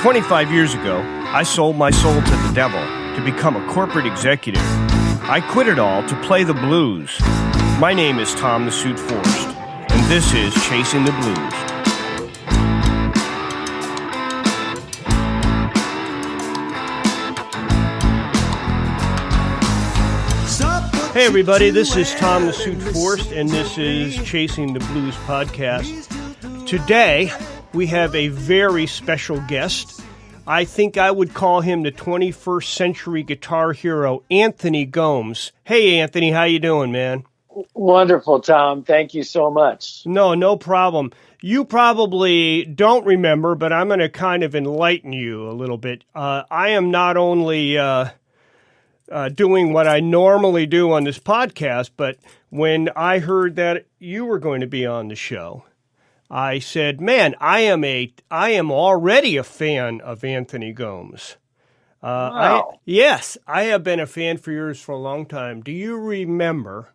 25 years ago, I sold my soul to the devil to become a corporate executive. I quit it all to play the blues. My name is Tom the Suit Forrest, and this is Chasing the Blues. Hey everybody, this is Tom the Suit Forrest, and this is Chasing the Blues podcast. Today, we have a very special guest. I think I would call him the 21st century guitar hero, Anthony Gomes. Hey Anthony, how you doing, man? Wonderful, Tom. Thank you so much. No problem. You probably don't remember, but I'm going to kind of enlighten you a little bit. I am not only doing what I normally do on this podcast, but when I heard that you were going to be on the show, I said, man, I am already a fan of Anthony Gomes. Wow. I have been a fan for yours for a long time. Do you remember,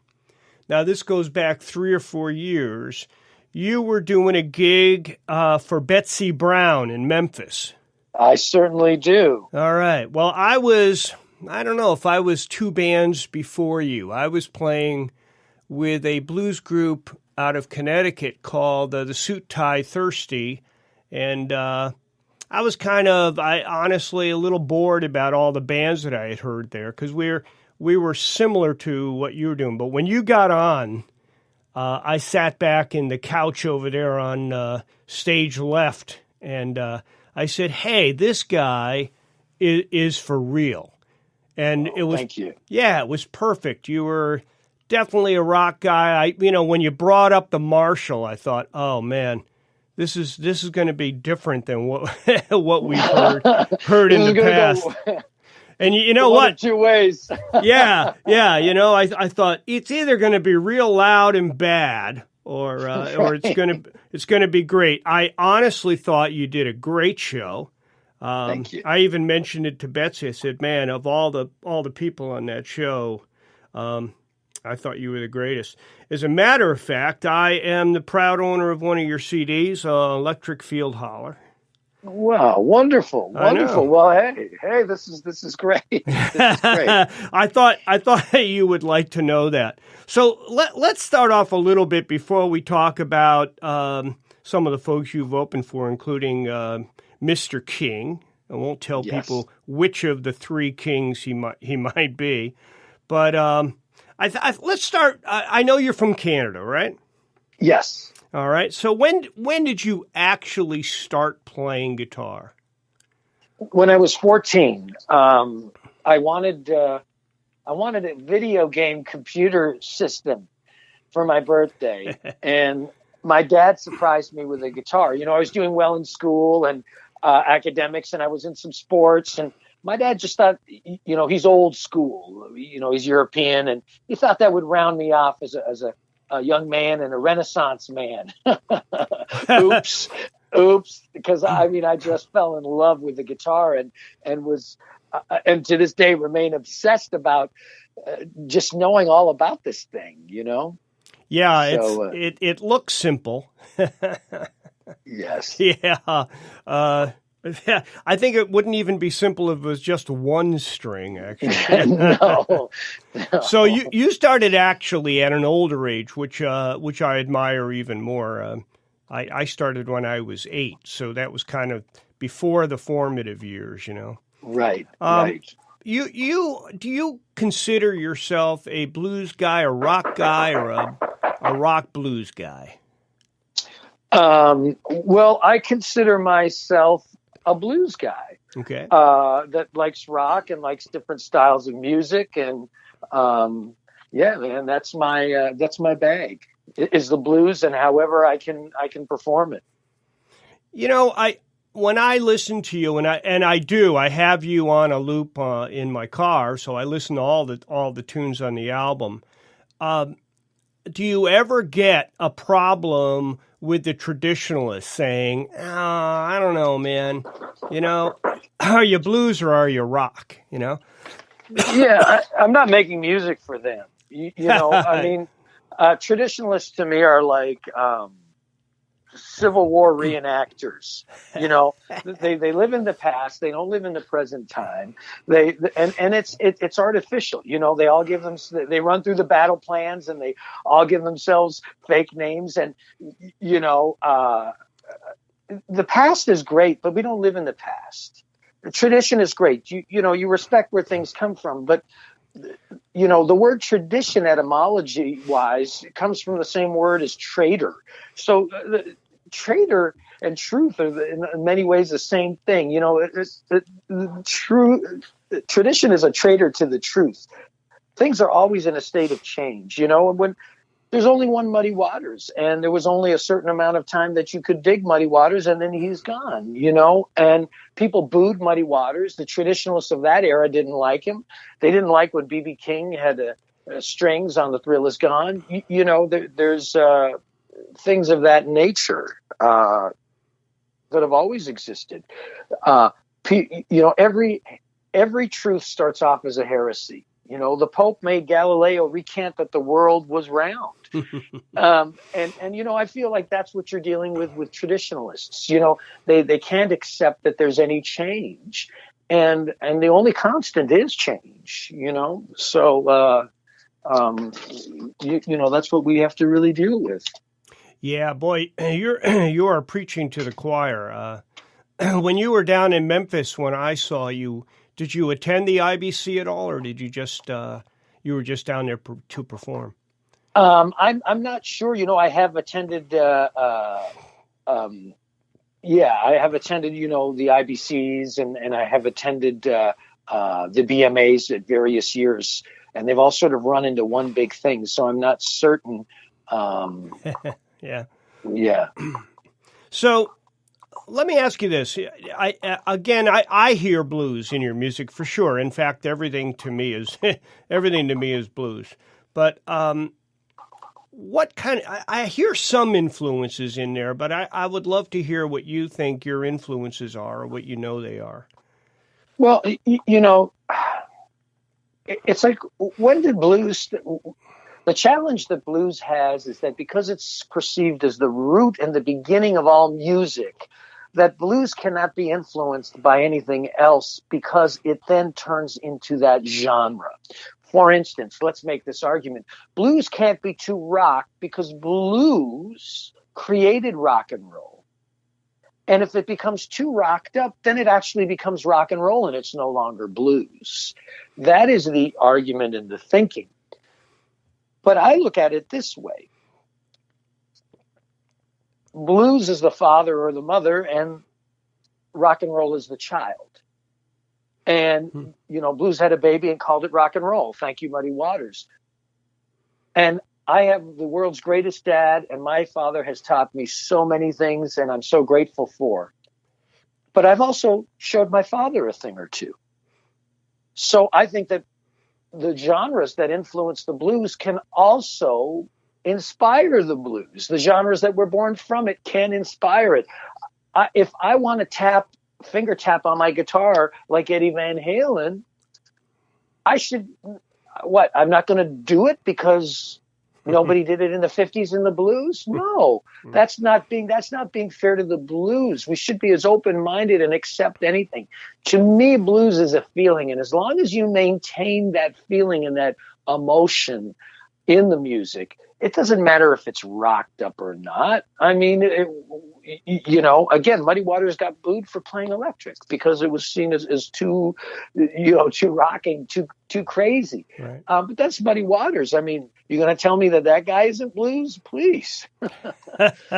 now this goes back 3 or 4 years, you were doing a gig for Betsy Brown in Memphis? I certainly do. All right. Well, I don't know if I was 2 bands before you. I was playing with a blues group out of Connecticut called the Suit Tie Thirsty, and I was honestly a little bored about all the bands that I had heard there because we were similar to what you were doing. But when you got on, I sat back in the couch over there on stage left, and I said, "Hey, this guy is for real." And it was, thank you. Yeah, it was perfect. You were definitely a rock guy. When you brought up the Marshall, I thought, oh man, this is going to be different than what what we've heard in the past. And you know what? 2 ways. yeah. I thought it's either going to be real loud and bad, or it's going to be great. I honestly thought you did a great show. Thank you. I even mentioned it to Betsy. I said, man, of all the people on that show, I thought you were the greatest. As a matter of fact, I am the proud owner of one of your CDs, Electric Field Holler. Wow, wonderful. Well, hey, this is great. This is great. I thought you would like to know that. So let's start off a little bit before we talk about some of the folks you've opened for, including Mr. King. I won't tell people which of the 3 kings he might be, but let's start. I know you're from Canada, right? Yes. All right. So when did you actually start playing guitar? When I was 14, I wanted a video game computer system for my birthday, and my dad surprised me with a guitar. I was doing well in school and academics, and I was in some sports, and my dad just thought, he's old school, he's European, and he thought that would round me off as a young man and a Renaissance man. Oops, because I just fell in love with the guitar and was, and to this day remain obsessed about just knowing all about this thing, Yeah, so, it looks simple. Yes. Yeah. I think it wouldn't even be simple if it was just 1 string, actually. No. So you started actually at an older age, which I admire even more. I started when I was 8, so that was kind of before the formative years, Right. Right. Do you consider yourself a blues guy, a rock guy, or a rock blues guy? Well, I consider myself a blues guy. Okay. That likes rock and likes different styles of music, and yeah, man, that's my bag. Is the blues, and however I can perform it. When I listen to you, and I have you on a loop in my car, so I listen to all the tunes on the album. Do you ever get a problem with the traditionalists saying, "Oh, I don't know, man. Are you blues or are you rock?" Yeah, I'm not making music for them. Traditionalists to me are like Civil War reenactors. You know, they live in the past. They don't live in the present time. And it's artificial. You know, they run through the battle plans and they all give themselves fake names. And you know, the past is great, but we don't live in the past. The tradition is great. You know, you respect where things come from, but you know, the word tradition etymology wise comes from the same word as traitor. So traitor and truth are in many ways the same thing. You know, tradition is a traitor to the truth. Things are always in a state of change, you know, and when there's only one Muddy Waters, and there was only a certain amount of time that you could dig Muddy Waters, and then he's gone, you know, and people booed Muddy Waters. The traditionalists of that era didn't like him. They didn't like when B.B. King had strings on The Thrill Is Gone. You know, there's things of that nature that have always existed. You know, every truth starts off as a heresy. You know, the Pope made Galileo recant that the world was round. And you know, I feel like that's what you're dealing with traditionalists. You know, they can't accept that there's any change. And the only constant is change, you know. So, you know, that's what we have to really deal with. Yeah, boy, you are preaching to the choir. When you were down in Memphis, when I saw you, did you attend the IBC at all, or did you just you were just down there to perform? I'm not sure. You know, I have attended. I have attended. You know, the IBCs, and I have attended the BMAs at various years, and they've all sort of run into one big thing. So I'm not certain. Yeah. Yeah. So let me ask you this. I hear blues in your music for sure. In fact, everything to me is blues. But what kind of, I hear some influences in there, but I would love to hear what you think your influences are or what you know they are. Well, you know, it's like, when did blues... The challenge that blues has is that because it's perceived as the root and the beginning of all music, that blues cannot be influenced by anything else because it then turns into that genre. For instance, let's make this argument. Blues can't be too rock because blues created rock and roll. And if it becomes too rocked up, then it actually becomes rock and roll and it's no longer blues. That is the argument and the thinking. But I look at it this way. Blues is the father or the mother, and rock and roll is the child. And, you know, blues had a baby and called it rock and roll. Thank you, Muddy Waters. And I have the world's greatest dad, and my father has taught me so many things, and I'm so grateful for. But I've also showed my father a thing or two. So I think that the genres that influence the blues can also inspire the blues. The genres that were born from it can inspire it. If I want to finger tap on my guitar like Eddie Van Halen, I should, I'm not going to do it because nobody did it in the 50s in the blues? No, that's not being fair to the blues. We should be as open-minded and accept anything. To me, blues is a feeling. And as long as you maintain that feeling and that emotion in the music, it doesn't matter if it's rocked up or not. I mean, you know, again, Muddy Waters got booed for playing electric because it was seen as too, you know, too rocking, too crazy. Right. But that's Muddy Waters. I mean, you're going to tell me that guy isn't blues? Please.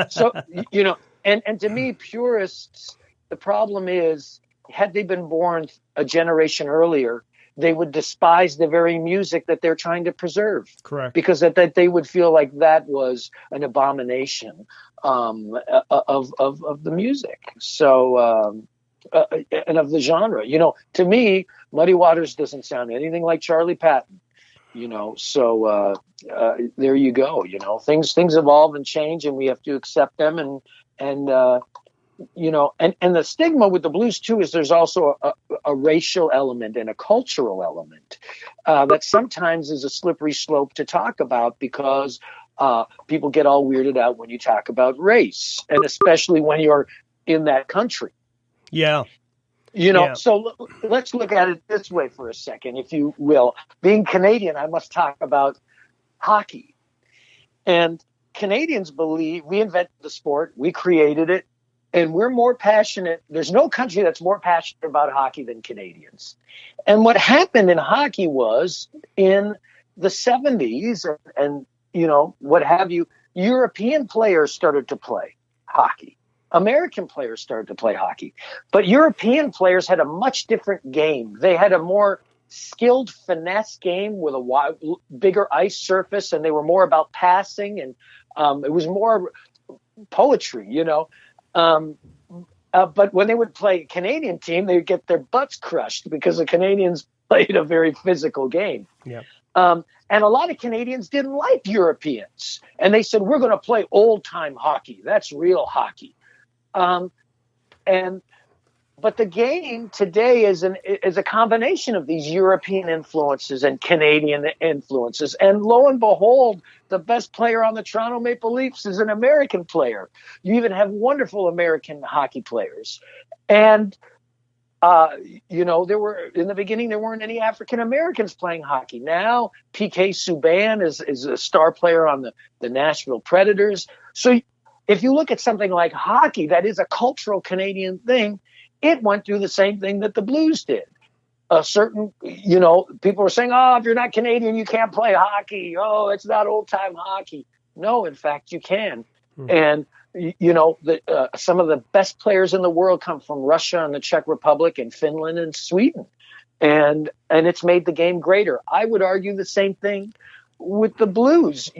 So, you know, and to me, purists, the problem is, had they been born a generation earlier, they would despise the very music that they're trying to preserve. Correct. Because that they would feel like that was an abomination of the music. So, and of the genre. You know, to me, Muddy Waters doesn't sound anything like Charlie Patton. You know, so there you go. You know, things evolve and change, and we have to accept them. And you know, and the stigma with the blues too is there's also a racial element and a cultural element that sometimes is a slippery slope to talk about because People get all weirded out when you talk about race, and especially when you're in that country. Yeah. So let's look at it this way for a second, if you will. Being Canadian, I must talk about hockey. And Canadians believe we invented the sport, we created it, and we're more passionate. There's no country that's more passionate about hockey than Canadians. And what happened in hockey was in the 70s and what have you, European players started to play hockey. American players started to play hockey. But European players had a much different game. They had a more skilled finesse game with a bigger ice surface, and they were more about passing, and it was more poetry, but when they would play a Canadian team, they would get their butts crushed because the Canadians played a very physical game. Yeah. And a lot of Canadians didn't like Europeans. And they said, we're going to play old-time hockey. That's real hockey. But the game today is a combination of these European influences and Canadian influences. And lo and behold, the best player on the Toronto Maple Leafs is an American player. You even have wonderful American hockey players. And there were, in the beginning, there weren't any African Americans playing hockey. Now, PK Subban is a star player on the Nashville Predators. So if you look at something like hockey, that is a cultural Canadian thing, it went through the same thing that the Blues did. People were saying, oh, if you're not Canadian, you can't play hockey. Oh, it's not old-time hockey. No, in fact, you can. And some of the best players in the world come from Russia and the Czech Republic and Finland and Sweden. And it's made the game greater. I would argue the same thing with the Blues.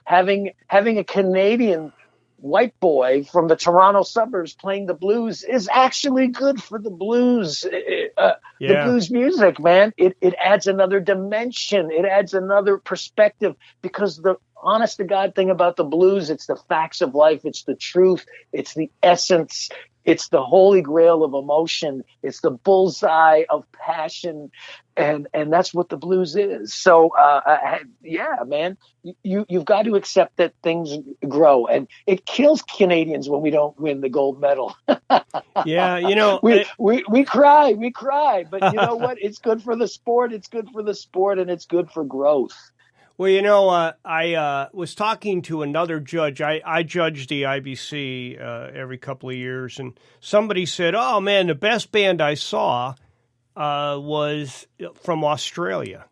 Having a Canadian white boy from the Toronto suburbs playing the blues is actually good for the blues. The blues music, man, it adds another dimension. It adds another perspective, because the honest to God thing about the blues, it's the facts of life. It's the truth. It's the essence. It's the holy grail of emotion. It's the bullseye of passion. And that's what the blues is. So, man, you've got to accept that things grow. And it kills Canadians when we don't win the gold medal. Yeah, we cry. But you know what? It's good for the sport. It's good for the sport, and it's good for growth. Well, I was talking to another judge. I judge the IBC every couple of years, and somebody said, oh, man, the best band I saw was from Australia.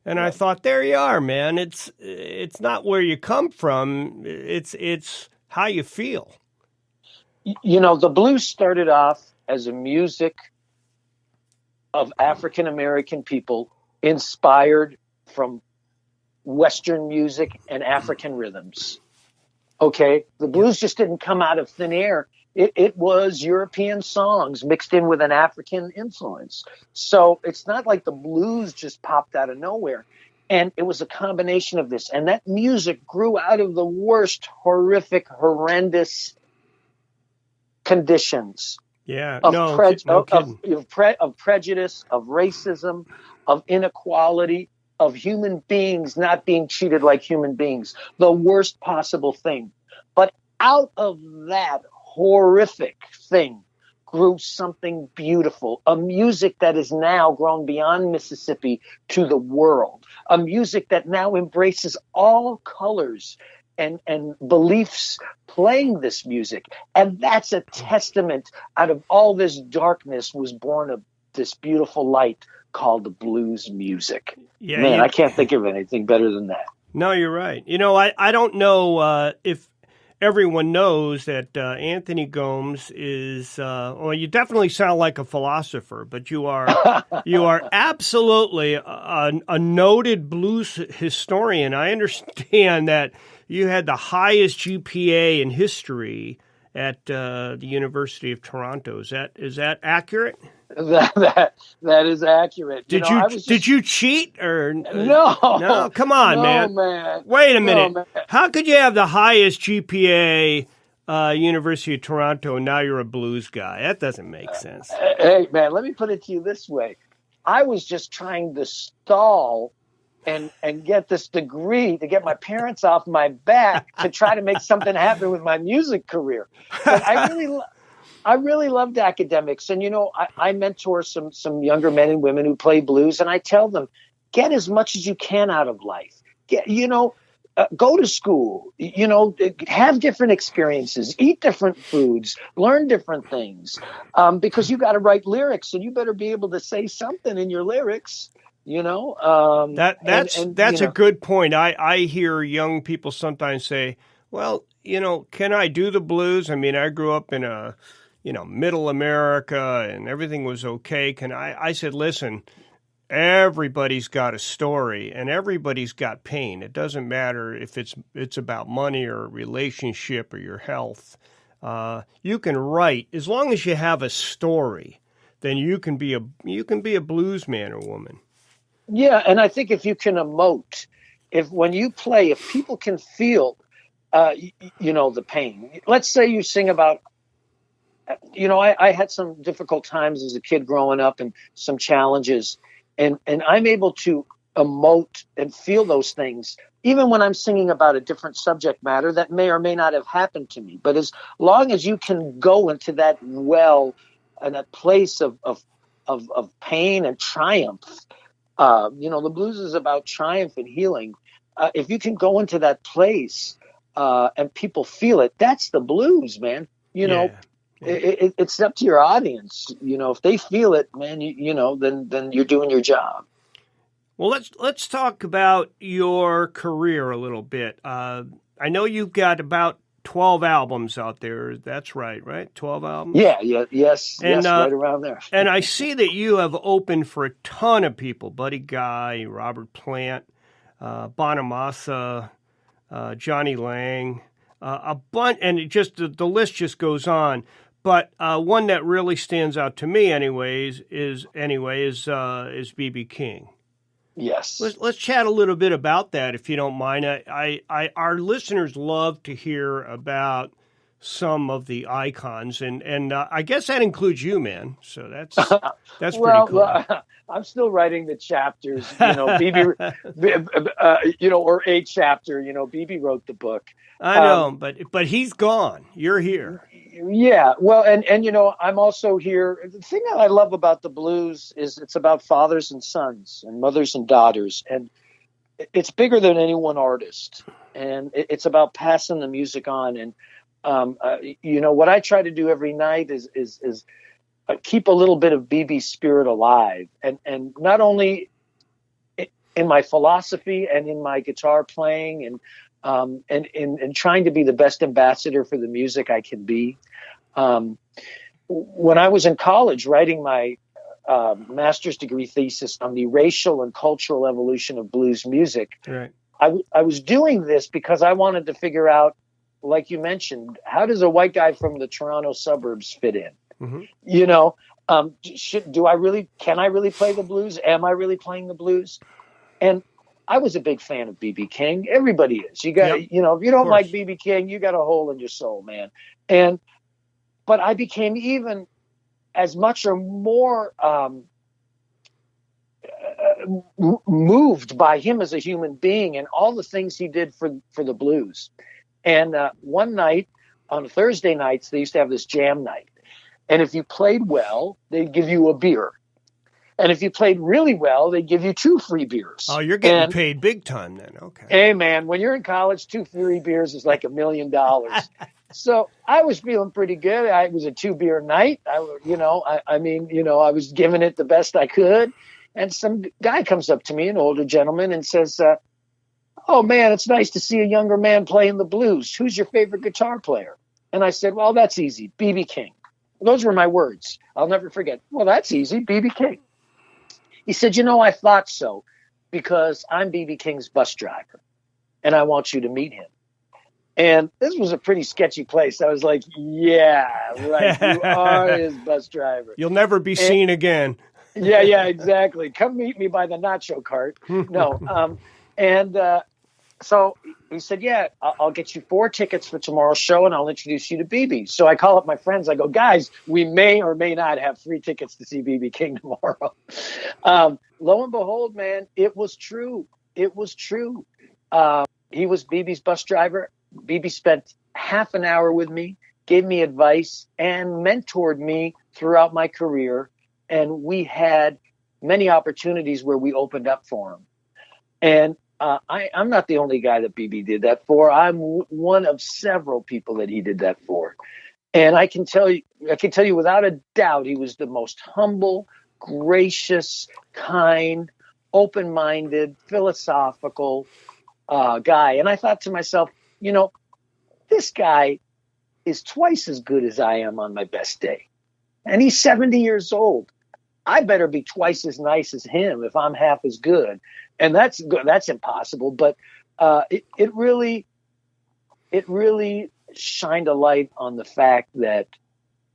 And I thought, there you are, man. It's not where you come from. It's how you feel. The blues started off as a music of African-American people inspired from Western music and African rhythms. Okay? The blues just didn't come out of thin air. It was European songs mixed in with an African influence. So it's not like the blues just popped out of nowhere. And it was a combination of this. And that music grew out of the worst, horrific, horrendous conditions. Yeah, of prejudice, of racism, of inequality, of human beings not being treated like human beings, the worst possible thing. But out of that horrific thing grew something beautiful, a music that is now grown beyond Mississippi to the world, a music that now embraces all colors and beliefs playing this music. And that's a testament. Out of all this darkness was born this beautiful light called the blues music. Yeah, man, I can't think of anything better than that. No, you're right. I don't know if everyone knows that Anthony Gomes is, you definitely sound like a philosopher, but you are absolutely a noted blues historian. I understand that you had the highest GPA in history at the University of Toronto. Is that accurate? That is accurate. Did you cheat or no? No, come on, man. Wait a minute. Man. How could you have the highest GPA University of Toronto and now you're a blues guy? That doesn't make sense. Hey, man, let me put it to you this way. I was just trying to stall and get this degree to get my parents off my back to try to make something happen with my music career. But I really loved academics. And, I mentor some younger men and women who play blues, and I tell them, get as much as you can out of life. Go to school, have different experiences, eat different foods, learn different things, because you got to write lyrics, and you better be able to say something in your lyrics. That's a good point. I hear young people sometimes say, well, can I do the blues? I mean, I grew up in middle America and everything was okay. I said, listen, everybody's got a story and everybody's got pain. It doesn't matter if it's about money or a relationship or your health. You can write as long as you have a story. Then you can be a blues man or woman. Yeah, and I think if you can emote, when you play, if people can feel, the pain. Let's say you sing about. I had some difficult times as a kid growing up and some challenges. And I'm able to emote and feel those things, even when I'm singing about a different subject matter that may or may not have happened to me. But as long as you can go into that well and that place of pain and triumph, the blues is about triumph and healing. If you can go into that place and people feel it, that's the blues, man. It's up to your audience. If they feel it, man, then you're doing your job. Well, let's talk about your career a little bit. I know you've got about 12 albums out there. That's right? 12 albums? Yes, right around there. And I see that you have opened for a ton of people: Buddy Guy, Robert Plant, Bonamassa, Johnny Lang, a bunch, and the list just goes on. But one that really stands out to me, is B.B. King. Yes. Let's chat a little bit about that, if you don't mind. Our listeners love to hear about some of the icons, and I guess that includes you, man. So that's pretty cool. I'm still writing the chapters, BB, or a chapter. BB wrote the book. I know, but he's gone. You're here. Yeah, well, and I'm also here. The thing that I love about the blues is it's about fathers and sons and mothers and daughters, and it's bigger than any one artist, and it's about passing the music on. And what I try to do every night is keep a little bit of BB's spirit alive, and not only in my philosophy and in my guitar playing and trying to be the best ambassador for the music I can be. When I was in college writing my master's degree thesis on the racial and cultural evolution of blues music, right. I was doing this because I wanted to figure out, like you mentioned, how does a white guy from the Toronto suburbs fit in? Mm-hmm. Can I really play the blues? Am I really playing the blues? And I was a big fan of B.B. King. Everybody is. You got, if you don't like B.B. King, you got a hole in your soul, man. But I became even as much or more moved by him as a human being and all the things he did for the blues. And one night, on Thursday nights, they used to have this jam night. And if you played well, they'd give you a beer. And if you played really well, they'd give you 2 free beers. Oh, you're getting paid big time then. Okay. Hey, man, when you're in college, 2 free beers is like $1 million. So I was feeling pretty good. It was a 2-beer night. I was giving it the best I could. And some guy comes up to me, an older gentleman, and says, oh, man, it's nice to see a younger man playing the blues. Who's your favorite guitar player? And I said, well, that's easy. B.B. King. Those were my words. I'll never forget. Well, that's easy. B.B. King. He said, I thought so because I'm B.B. King's bus driver and I want you to meet him. And this was a pretty sketchy place. I was like, yeah, right. You are his bus driver. You'll never be seen again. Yeah, exactly. Come meet me by the nacho cart. No. So he said, yeah, I'll get you 4 tickets for tomorrow's show and I'll introduce you to BB. So I call up my friends. I go, guys, we may or may not have 3 tickets to see BB King tomorrow. Lo and behold, man, it was true. it was true. He was BB's bus driver. BB spent half an hour with me, gave me advice, and mentored me throughout my career. And we had many opportunities where we opened up for him. And I'm not the only guy that BB did that for. I'm one of several people that he did that for. And I can tell you without a doubt, he was the most humble, gracious, kind, open-minded, philosophical guy. And I thought to myself, this guy is twice as good as I am on my best day. And he's 70 years old. I better be twice as nice as him if I'm half as good. And that's impossible. But it really shined a light on the fact that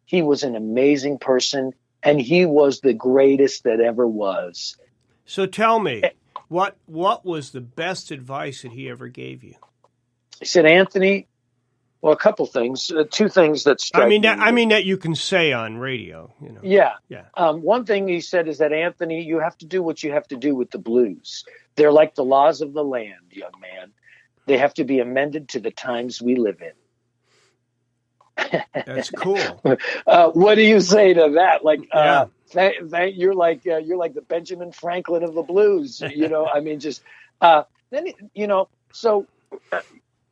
he was an amazing person and he was the greatest that ever was. So tell me, what was the best advice that he ever gave you? He said, Anthony, well, a couple things, two things that strike me. I mean that you can say on radio, Yeah. Yeah. One thing he said is that, Anthony, you have to do what you have to do with the blues. They're like the laws of the land, young man. They have to be amended to the times we live in. That's cool. What do you say to that? Like, Yeah. You're like the Benjamin Franklin of the blues. I mean, just then So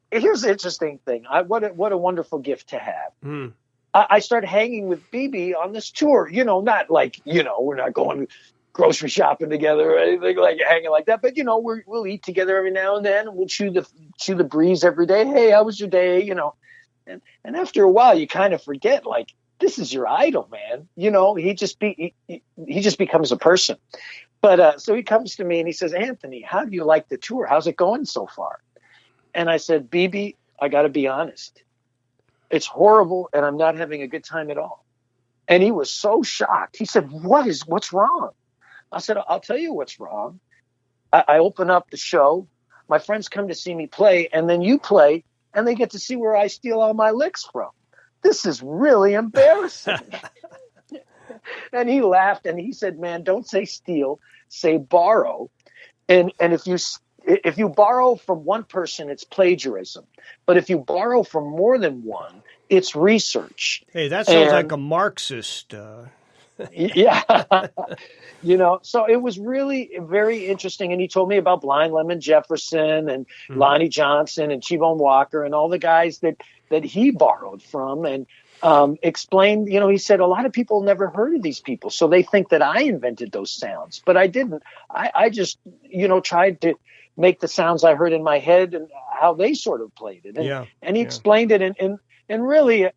here's the interesting thing. What a wonderful gift to have. Mm. I started hanging with BB on this tour. Not like we're not going grocery shopping together or anything like hanging like that. But we'll eat together every now and then. We'll chew the breeze every day. Hey, how was your day? And after a while, you kind of forget, like, this is your idol, man. He just becomes a person. But so he comes to me and he says, Anthony, how do you like the tour? How's it going so far? And I said, BB, I got to be honest. It's horrible, and I'm not having a good time at all. And he was so shocked. He said, what's wrong? I said, I'll tell you what's wrong. I open up the show. My friends come to see me play, and then you play, and they get to see where I steal all my licks from. This is really embarrassing. And he laughed, and he said, man, don't say steal, say borrow. And if you borrow from one person, it's plagiarism. But if you borrow from more than one, it's research. Hey, that sounds like a Marxist. Yeah. So it was really very interesting. And he told me about Blind Lemon Jefferson and Lonnie Johnson and T-Bone Walker and all the guys that he borrowed from, and explained, he said, a lot of people never heard of these people. So they think that I invented those sounds, but I didn't. I just, tried to make the sounds I heard in my head and how they sort of played it. And he explained it. And really,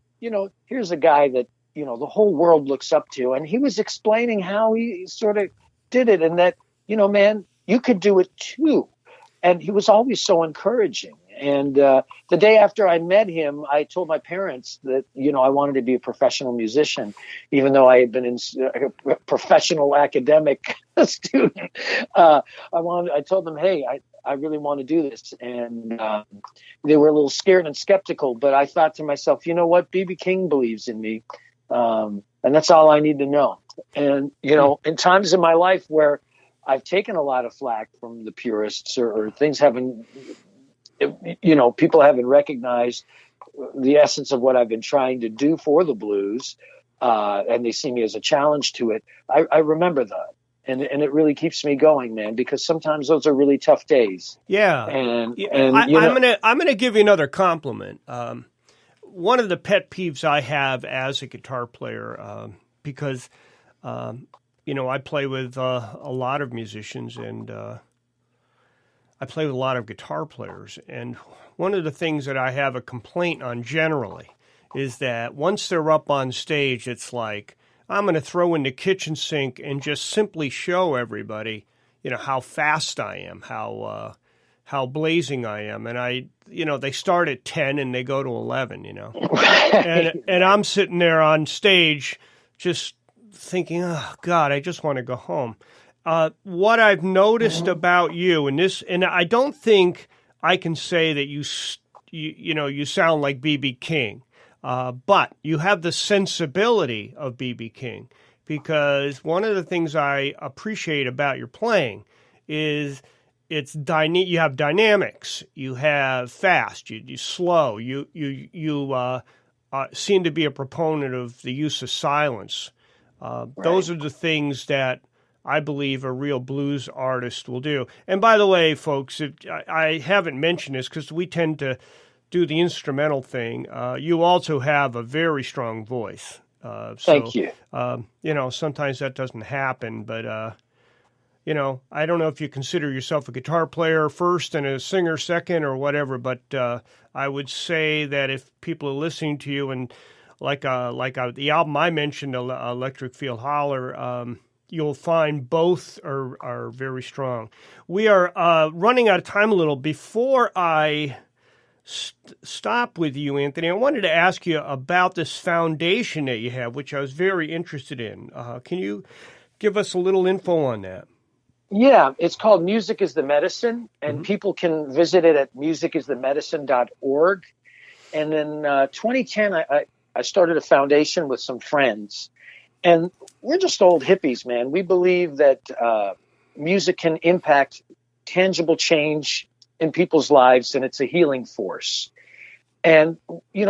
here's a guy that, the whole world looks up to. And he was explaining how he sort of did it, and that, man, you could do it too. And he was always so encouraging. And the day after I met him, I told my parents that, I wanted to be a professional musician, even though I had been a professional academic student. I told them, hey, I really want to do this. And they were a little scared and skeptical. But I thought to myself, you know what? B.B. King believes in me. And that's all I need to know. And, in times in my life where I've taken a lot of flack from the purists or things haven't, people haven't recognized the essence of what I've been trying to do for the blues, and they see me as a challenge to it. I remember that. And it really keeps me going, man, because sometimes those are really tough days. Yeah. I'm gonna give you another compliment. One of the pet peeves I have as a guitar player, because I play with a lot of musicians, and I play with a lot of guitar players. And one of the things that I have a complaint on generally is that once they're up on stage, it's like, I'm going to throw in the kitchen sink and just simply show everybody, how fast I am, how blazing I am. And they start at 10 and they go to 11, and I'm sitting there on stage just thinking, oh God, I just want to go home. What I've noticed about you and I don't think I can say that you sound like B.B. King. But you have the sensibility of B.B. King, because one of the things I appreciate about your playing is you have dynamics, you have fast, you slow, you seem to be a proponent of the use of silence. Those are the things that I believe a real blues artist will do. And by the way, folks, I haven't mentioned this because we tend to do the instrumental thing. You also have a very strong voice. Thank you. Sometimes that doesn't happen, but I don't know if you consider yourself a guitar player first and a singer second or whatever, but I would say that if people are listening to you and the album I mentioned, Electric Field Holler, you'll find both are very strong. We are running out of time a little. Before I stop with you, Anthony, I wanted to ask you about this foundation that you have, which I was very interested in. Can you give us a little info on that? Yeah, it's called Music is the Medicine, and people can visit it at musicisthemedicine.org. And in 2010, I started a foundation with some friends, and we're just old hippies, man. We believe that music can impact tangible change in people's lives, and it's a healing force. And,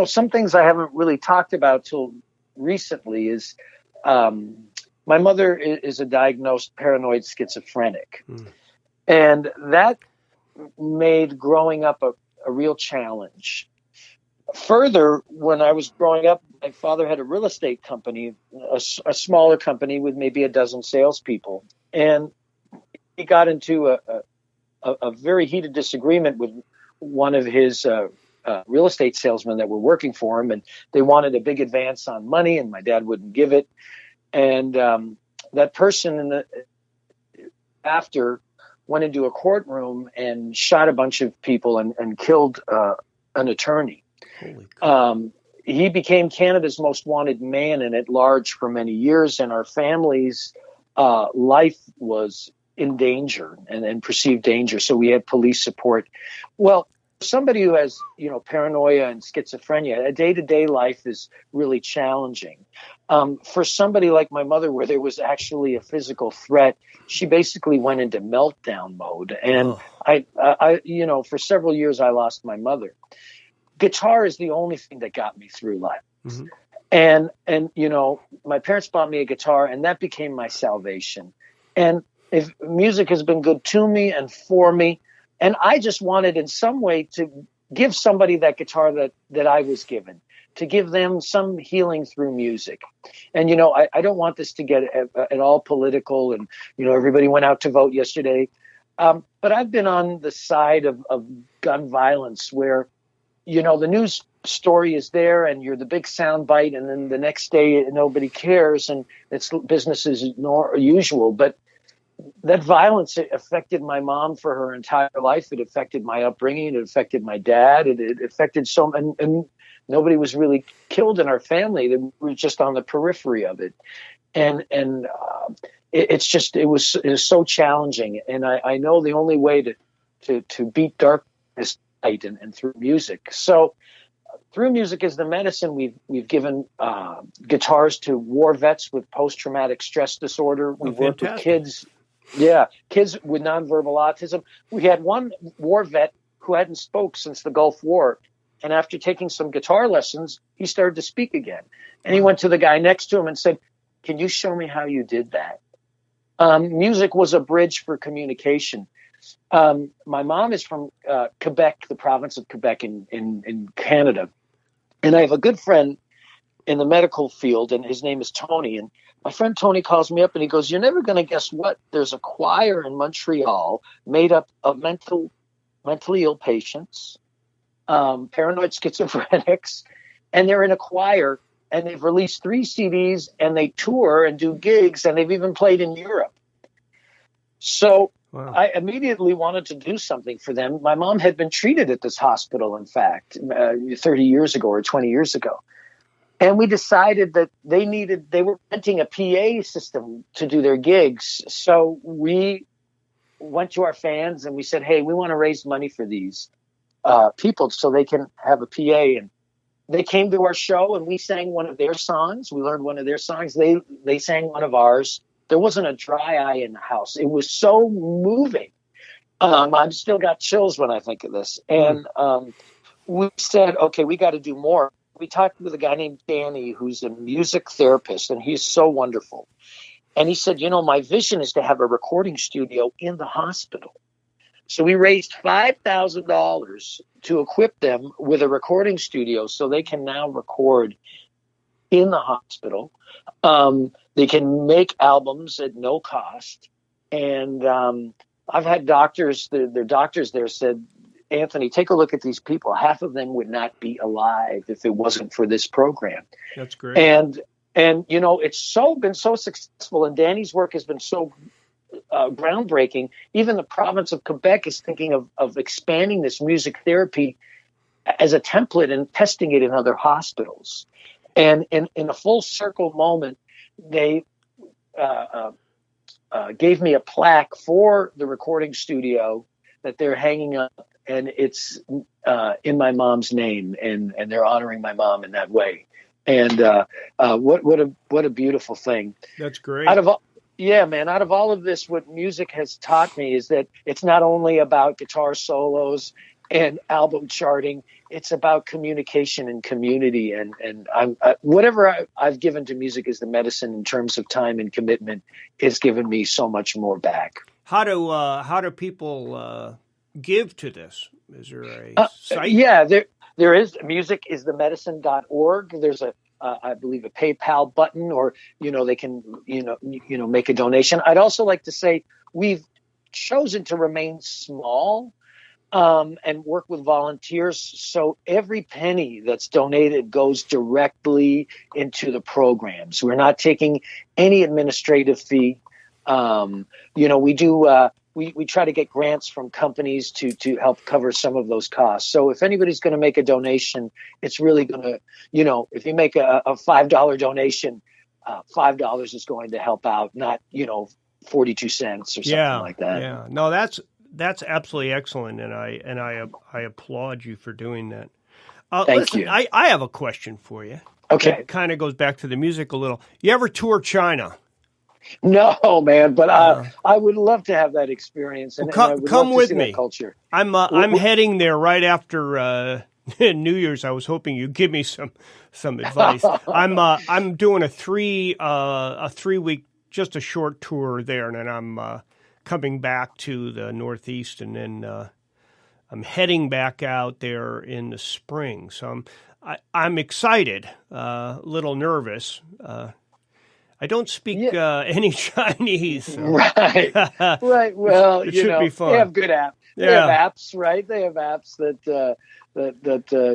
some things I haven't really talked about till recently is my mother is a diagnosed paranoid schizophrenic. And that made growing up a real challenge. Further, when I was growing up, my father had a real estate company, a smaller company with maybe a dozen salespeople. And he got into a very heated disagreement with one of his real estate salesmen that were working for him. And they wanted a big advance on money, and my dad wouldn't give it. And that person after went into a courtroom and shot a bunch of people and killed an attorney. He became Canada's most wanted man and at large for many years, and our family's life was in danger and perceived danger. So we had police support. Well, somebody who has, paranoia and schizophrenia, a day-to-day life is really challenging. For somebody like my mother, where there was actually a physical threat, she basically went into meltdown mode. And I for several years, I lost my mother. Guitar is the only thing that got me through life. And my parents bought me a guitar, and that became my salvation. And if music has been good to me and for me, and I just wanted in some way to give somebody that guitar that I was given, to give them some healing through music. And, I don't want this to get at all political, and, everybody went out to vote yesterday. But I've been on the side of gun violence where, the news story is there and you're the big sound bite, and then the next day nobody cares and it's business as usual. But that violence affected my mom for her entire life. It affected my upbringing. It affected my dad. It affected and nobody was really killed in our family. They were just on the periphery of it. And it was so challenging. And I know the only way to beat darkness light and through music. So through Music is the Medicine, we've given guitars to war vets with post-traumatic stress disorder. We've worked with kids with nonverbal autism. We had one war vet who hadn't spoke since the Gulf War. And after taking some guitar lessons, he started to speak again. And he went to the guy next to him and said, "Can you show me how you did that?" Music was a bridge for communication. My mom is from Quebec, the province of Quebec in Canada. And I have a good friend in the medical field, and his name is Tony. And my friend Tony calls me up and he goes, "You're never going to guess what? There's a choir in Montreal made up of mentally ill patients, paranoid schizophrenics, and they're in a choir, and they've released 3 CDs, and they tour and do gigs, and they've even played in Europe." So wow. I immediately wanted to do something for them. My mom had been treated at this hospital, in fact, 30 years ago or 20 years ago. And we decided that they were renting a PA system to do their gigs. So we went to our fans and we said, "Hey, we want to raise money for these people so they can have a PA." And they came to our show and we sang one of their songs. We learned one of their songs. They sang one of ours. There wasn't a dry eye in the house. It was so moving. I've still got chills when I think of this. And we said, okay, we got to do more. We talked with a guy named Danny, who's a music therapist, and he's so wonderful. And he said, my vision is to have a recording studio in the hospital. So we raised $5,000 to equip them with a recording studio so they can now record in the hospital. They can make albums at no cost. And I've had doctors, their doctors there said, Anthony, take a look at these people. Half of them would not be alive if it wasn't for this program. That's great. And it's been so successful, and Danny's work has been so groundbreaking. Even the province of Quebec is thinking of expanding this music therapy as a template and testing it in other hospitals. And in a full circle moment, they gave me a plaque for the recording studio that they're hanging up, and it's in my mom's name, and they're honoring my mom in that way. And what a beautiful thing. That's great. Out of all of this, what music has taught me is that it's not only about guitar solos and album charting. It's about communication and community. And whatever I've given to music as the medicine in terms of time and commitment has given me so much more back. How do people give to this? Is there a site? Yeah, there is. musicisthemedicine.org. There's I believe a PayPal button, or they can make a donation. I'd also like to say we've chosen to remain small and work with volunteers, so every penny that's donated goes directly into the programs. We're not taking any administrative fee. We do. We try to get grants from companies to help cover some of those costs. So if anybody's going to make a donation, it's really going to, if you make a $5 donation, $5 is going to help out, not, 42 cents or something like that. Yeah. No, that's absolutely excellent. And I applaud you for doing that. Thank you. I have a question for you. Okay. It kind of goes back to the music a little. You ever tour China? No, man, but I would love to have that experience. And I would come love with to see me. that culture. I'm heading there right after New Year's. I was hoping you'd give me some advice. I'm doing a 3-week, just a short tour there, and then I'm coming back to the Northeast, and then I'm heading back out there in the spring. So I'm excited, a little nervous. I don't speak any Chinese. So. Right. Well, it should be fun. They have good apps. Yeah. They have apps, right? They have apps that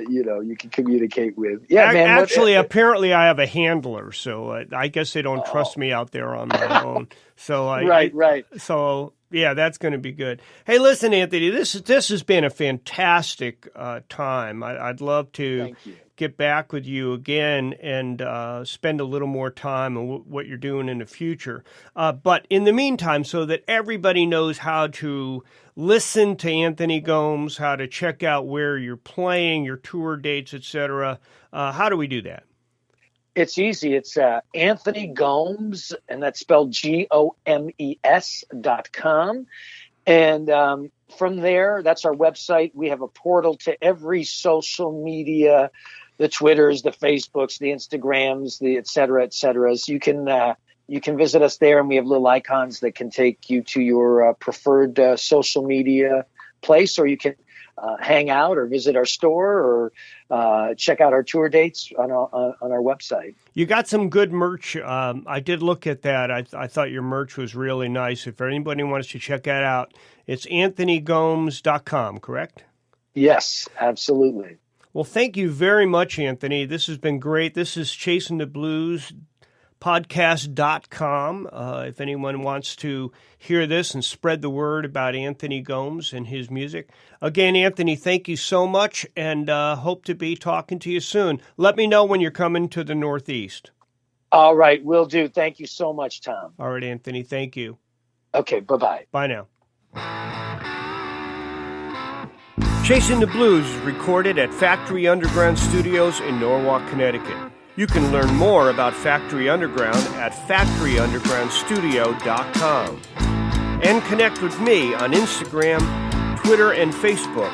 you can communicate with. Yeah, man. Actually, apparently, I have a handler, so I guess they don't trust me out there on my own. So right. So yeah, that's going to be good. Hey, listen, Anthony, this has been a fantastic time. I'd love to get back with you again and spend a little more time on what you're doing in the future. But in the meantime, so that everybody knows how to listen to Anthony Gomes, how to check out where you're playing, your tour dates, etc., how do we do that? It's easy. It's Anthony Gomes, and that's spelled GOMES.com. And from there, that's our website. We have a portal to every social media, the Twitters, the Facebooks, the Instagrams, the et cetera, et cetera. So you can visit us there, and we have little icons that can take you to your preferred social media place, or you can hang out or visit our store or check out our tour dates on our website. You got some good merch. I did look at that. I thought your merch was really nice. If anybody wants to check that out, it's anthonygomes.com, correct? Yes, absolutely. Well, thank you very much, Anthony. This has been great. This is Chasing the Blues podcast.com. If anyone wants to hear this and spread the word about Anthony Gomes and his music. Again, Anthony, thank you so much, and hope to be talking to you soon. Let me know when you're coming to the Northeast. All right, will do. Thank you so much, Tom. All right, Anthony, thank you. Okay, bye-bye. Bye now. Chasing the Blues is recorded at Factory Underground Studios in Norwalk, Connecticut. You can learn more about Factory Underground at factoryundergroundstudio.com. and connect with me on Instagram, Twitter, and Facebook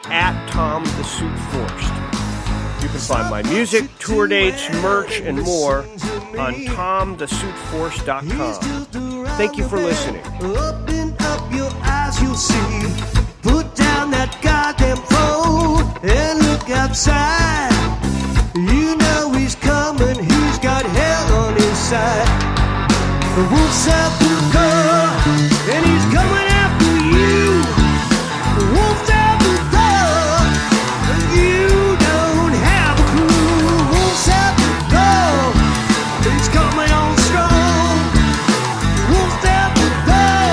at Tom the Suit Forced. You can find my music, tour dates, merch, and more on TomTheSuitForce.com. Thank you for listening. Open up your eyes, you'll see. Put down that goddamn phone and look outside. You know he's coming, he's got hell on his side. The wolf's out the door, and he's coming after you. The wolf's out the door, and you don't have a clue. The wolf's out the door, and he's coming on strong. The wolf's out the door,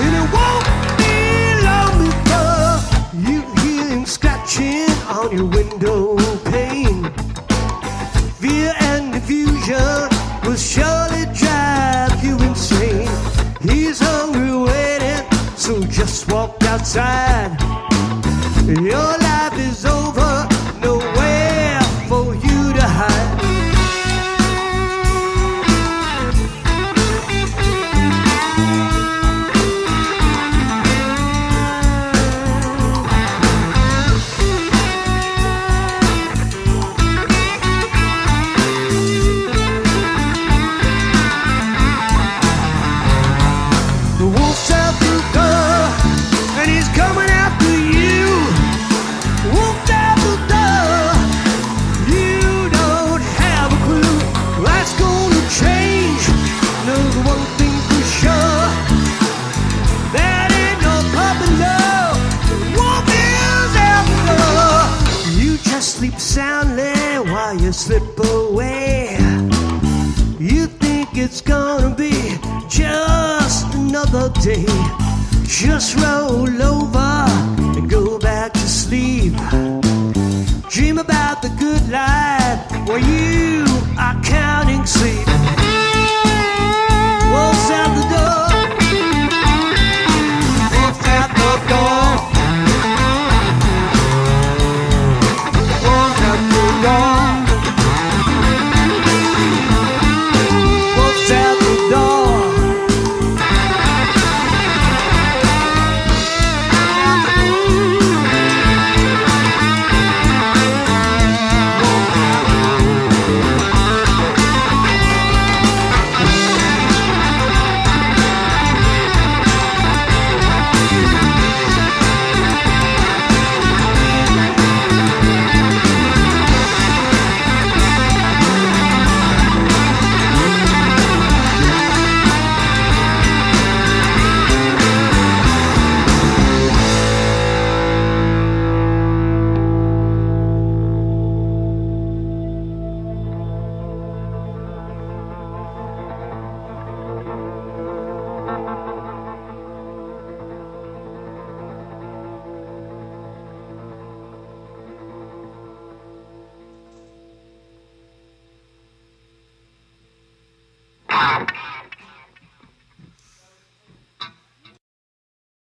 and it won't be long before you hear him scratching on your window pane. Fear and confusion will surely drive you insane. He's hungry waiting, so just walk outside. Your life is over, nowhere for you to hide. The wolf's out the door, and he's coming after you. Wolf's out the door, you don't have a clue. Life's gonna change, know the one thing for sure. That ain't no puppy love, the wolf is out the door. You just sleep soundly while you slip away. You think it's gonna be just another day. Just roll over and go back to sleep. Dream about the good life while you are counting sleep.